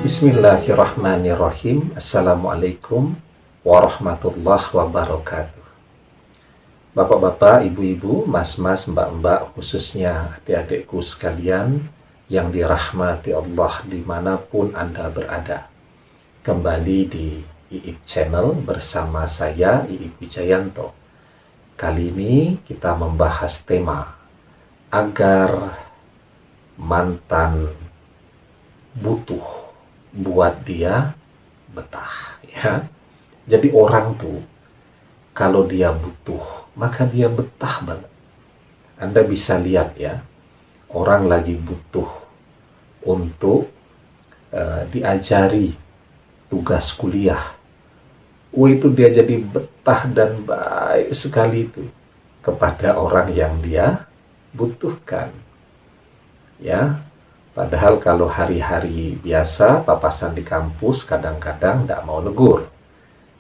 Bismillahirrahmanirrahim. Assalamualaikum warahmatullahi wabarakatuh. Bapak-bapak, ibu-ibu, mas-mas, mbak-mbak, khususnya adik-adikku sekalian yang dirahmati Allah dimanapun Anda berada. Kembali di IIP Channel bersama saya, IIP Wijayanto. Kali ini kita membahas tema agar mantan butuh buat dia betah, ya. Jadi orang tuh kalau dia butuh maka dia betah banget. Anda bisa lihat ya, orang lagi butuh untuk diajari tugas kuliah. Itu dia jadi betah dan baik sekali itu kepada orang yang dia butuhkan. Ya, padahal kalau hari-hari biasa papasan di kampus kadang-kadang tidak mau negur.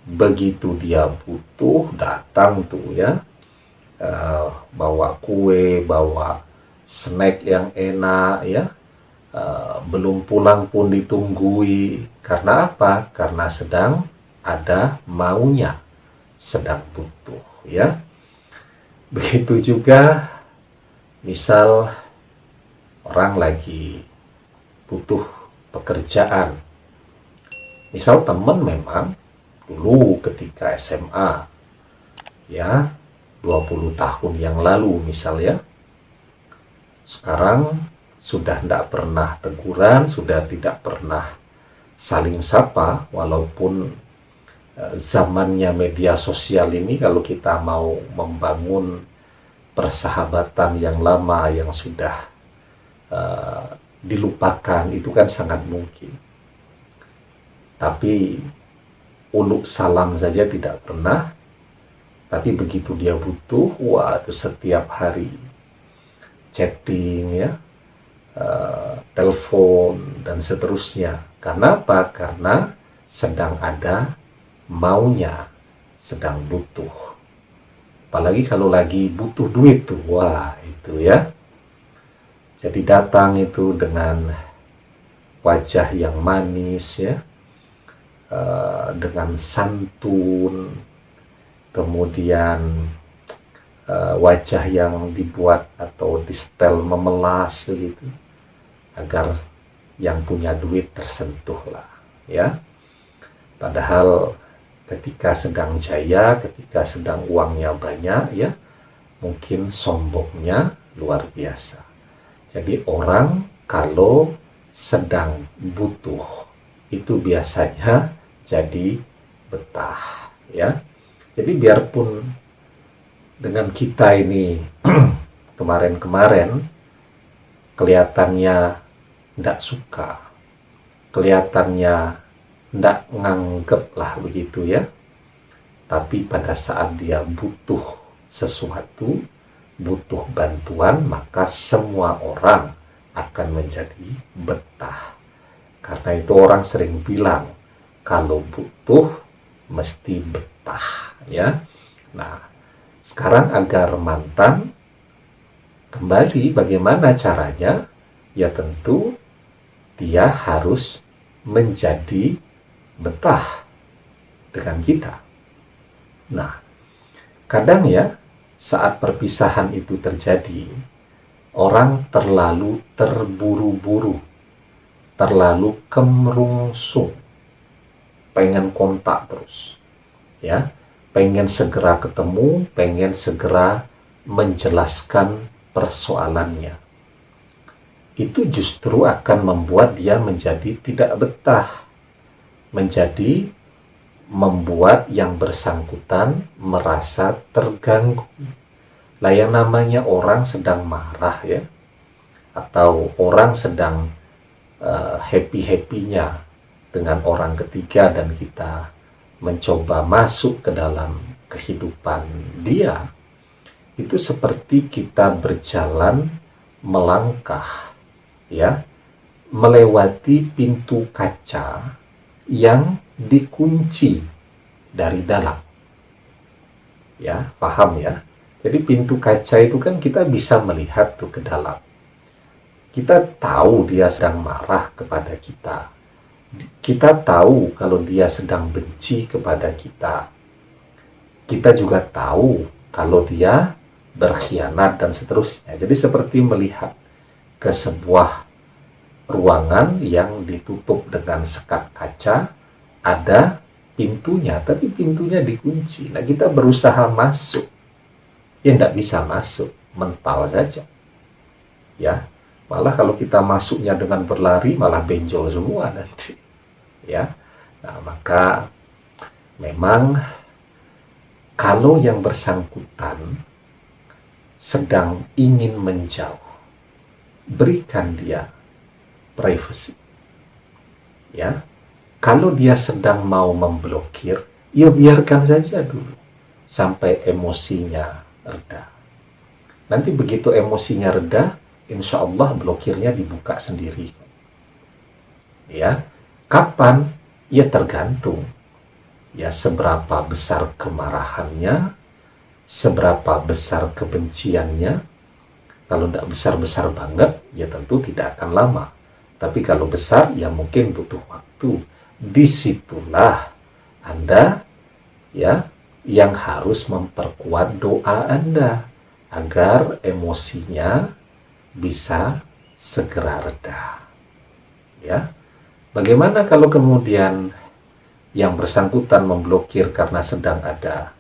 Begitu dia butuh datang tuh ya, bawa kue, bawa snack yang enak ya, belum pulang pun ditunggui. Karena apa? Karena sedang ada maunya, sedang butuh ya. Begitu juga misal orang lagi butuh pekerjaan. Misal teman memang dulu ketika SMA, ya 20 tahun yang lalu misalnya, sekarang sudah tidak pernah teguran, sudah tidak pernah saling sapa, walaupun zamannya media sosial ini kalau kita mau membangun persahabatan yang lama yang sudah dilupakan itu kan sangat mungkin. Tapi uluk salam saja tidak pernah. Tapi begitu dia butuh, wah itu setiap hari chatting ya, telepon dan seterusnya. Karena apa? Karena sedang ada maunya, sedang butuh. Apalagi kalau lagi butuh duit tuh, wah itu ya. Jadi datang itu dengan wajah yang manis ya, dengan santun, kemudian wajah yang dibuat atau di setel memelas begitu, agar yang punya duit tersentuh lah ya. Padahal ketika sedang jaya, ketika sedang uangnya banyak ya, mungkin sombongnya luar biasa. Jadi orang kalau sedang butuh itu biasanya jadi betah ya. Jadi biarpun dengan kita ini kemarin-kemarin kelihatannya tidak suka, kelihatannya tidak nganggep lah begitu ya. Tapi pada saat dia butuh sesuatu, butuh bantuan, maka semua orang akan menjadi betah. Karena itu orang sering bilang kalau butuh mesti betah ya. Nah, sekarang agar mantan kembali, bagaimana caranya? Ya tentu dia harus menjadi betah dengan kita. Nah, kadang ya saat perpisahan itu terjadi, orang terlalu terburu-buru, terlalu kemerungsung, pengen kontak terus, ya, pengen segera ketemu, pengen segera menjelaskan persoalannya. Itu justru akan membuat dia menjadi tidak betah, menjadi membuat yang bersangkutan merasa terganggu. Lah yang namanya orang sedang marah ya, atau orang sedang happy-happynya dengan orang ketiga dan kita mencoba masuk ke dalam kehidupan dia, itu seperti kita berjalan melangkah ya, melewati pintu kaca yang dikunci dari dalam. Ya, paham ya? Jadi pintu kaca itu kan kita bisa melihat tuh ke dalam. Kita tahu dia sedang marah kepada kita. Kita tahu kalau dia sedang benci kepada kita. Kita juga tahu kalau dia berkhianat dan seterusnya. Jadi seperti melihat ke sebuah ruangan yang ditutup dengan sekat kaca, ada pintunya, tapi pintunya dikunci. Nah, kita berusaha masuk, ya tidak bisa masuk, mental saja. Ya, malah kalau kita masuknya dengan berlari, malah benjol semua nanti. Ya, nah maka memang kalau yang bersangkutan sedang ingin menjauh, berikan dia privacy. Ya, kalau dia sedang mau memblokir, ya biarkan saja dulu sampai emosinya reda. Nanti begitu emosinya reda, insya Allah blokirnya dibuka sendiri. Ya, kapan? Ya tergantung. Ya seberapa besar kemarahannya, seberapa besar kebenciannya. Kalau tidak besar-besar banget, ya tentu tidak akan lama. Tapi kalau besar, ya mungkin butuh waktu. Disitulah Anda ya yang harus memperkuat doa Anda agar emosinya bisa segera reda. Ya. Bagaimana kalau kemudian yang bersangkutan memblokir karena sedang ada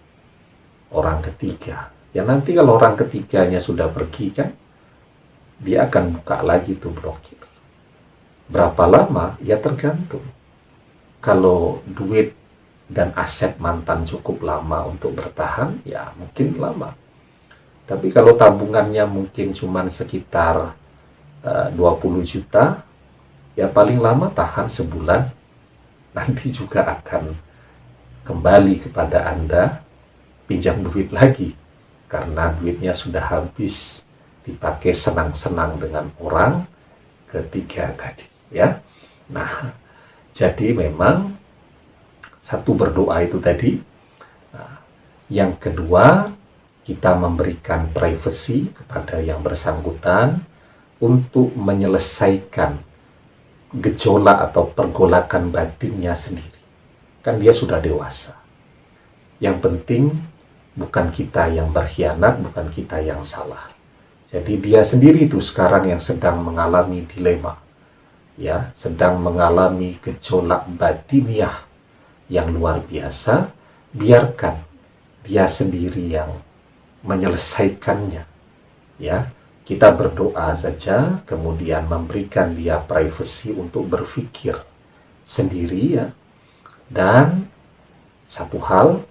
orang ketiga? Ya nanti kalau orang ketiganya sudah pergi kan, dia akan buka lagi tuh blokir. Berapa lama? Ya tergantung. Kalau duit dan aset mantan cukup lama untuk bertahan, ya mungkin lama. Tapi kalau tabungannya mungkin cuma sekitar 20 juta, ya paling lama tahan sebulan, nanti juga akan kembali kepada Anda pinjam duit lagi. Karena duitnya sudah habis dipakai senang-senang dengan orang ketiga tadi. Ya, nah jadi memang satu berdoa itu tadi. Nah, yang kedua, kita memberikan privasi kepada yang bersangkutan untuk menyelesaikan gejolak atau pergolakan batinnya sendiri. Kan dia sudah dewasa. Yang penting bukan kita yang berkhianat, bukan kita yang salah. Jadi dia sendiri itu sekarang yang sedang mengalami dilema. Ya, sedang mengalami gejolak batiniah yang luar biasa. Biarkan dia sendiri yang menyelesaikannya. Ya, kita berdoa saja, kemudian memberikan dia privasi untuk berpikir sendiri ya. Dan satu hal,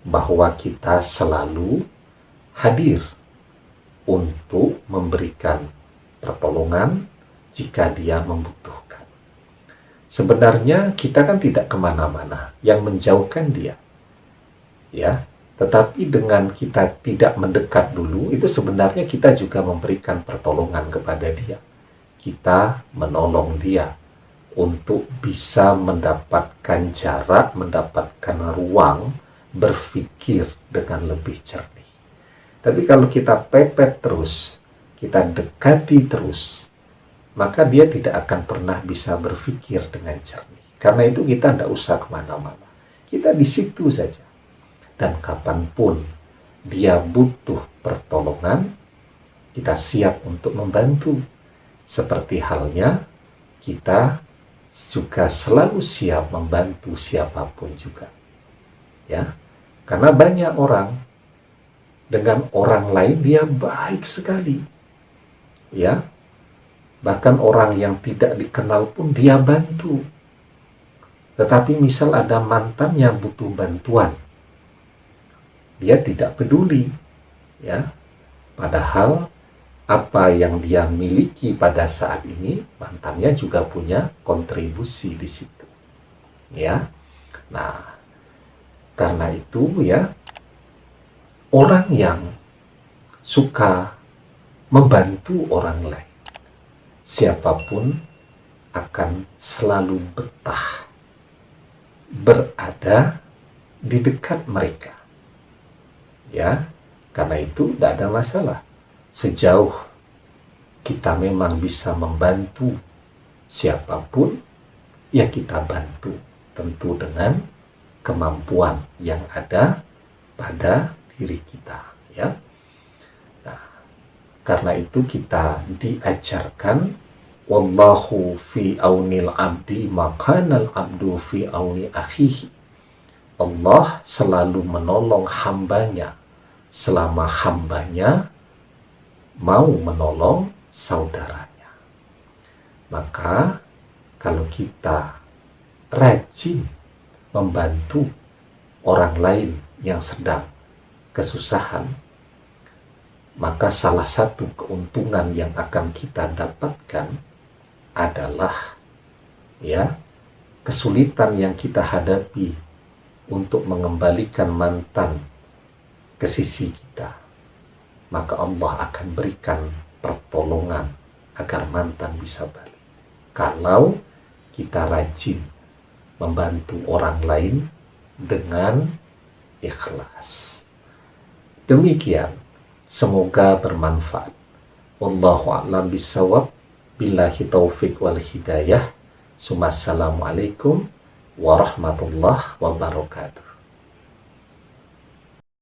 bahwa kita selalu hadir untuk memberikan pertolongan jika dia membutuhkan. Sebenarnya kita kan tidak kemana-mana yang menjauhkan dia. Ya, tetapi dengan kita tidak mendekat dulu, itu sebenarnya kita juga memberikan pertolongan kepada dia. Kita menolong dia untuk bisa mendapatkan jarak, mendapatkan ruang berpikir dengan lebih jernih. Tapi kalau kita pepet terus, kita dekati terus, maka dia tidak akan pernah bisa berpikir dengan jernih. Karena itu kita tidak usah kemana-mana. Kita di situ saja. Dan kapanpun dia butuh pertolongan, kita siap untuk membantu. Seperti halnya kita juga selalu siap membantu siapapun juga. Ya, karena banyak orang dengan orang lain dia baik sekali. Ya, bahkan orang yang tidak dikenal pun dia bantu. Tetapi misal ada mantan yang butuh bantuan, dia tidak peduli. Ya, padahal apa yang dia miliki pada saat ini, mantannya juga punya kontribusi di situ. Ya, nah karena itu ya, orang yang suka membantu orang lain, siapapun akan selalu betah berada di dekat mereka. Ya, karena itu tidak ada masalah. Sejauh kita memang bisa membantu siapapun, ya kita bantu, tentu dengan kemampuan yang ada pada diri kita, ya. Nah, karena itu kita diajarkan wallahu fi aunil abdi makanal abdu fi auni akhihi. Allah selalu menolong hambanya selama hambanya mau menolong saudaranya. Maka kalau kita rajin membantu orang lain yang sedang kesusahan, maka salah satu keuntungan yang akan kita dapatkan adalah ya kesulitan yang kita hadapi untuk mengembalikan mantan ke sisi kita, maka Allah akan berikan pertolongan agar mantan bisa balik. Kalau kita rajin membantu orang lain dengan ikhlas. Demikian, semoga bermanfaat. Wallahu a'lam bishawab. Billahi taufiq wal hidayah. Assalamualaikum warahmatullahi wabarakatuh.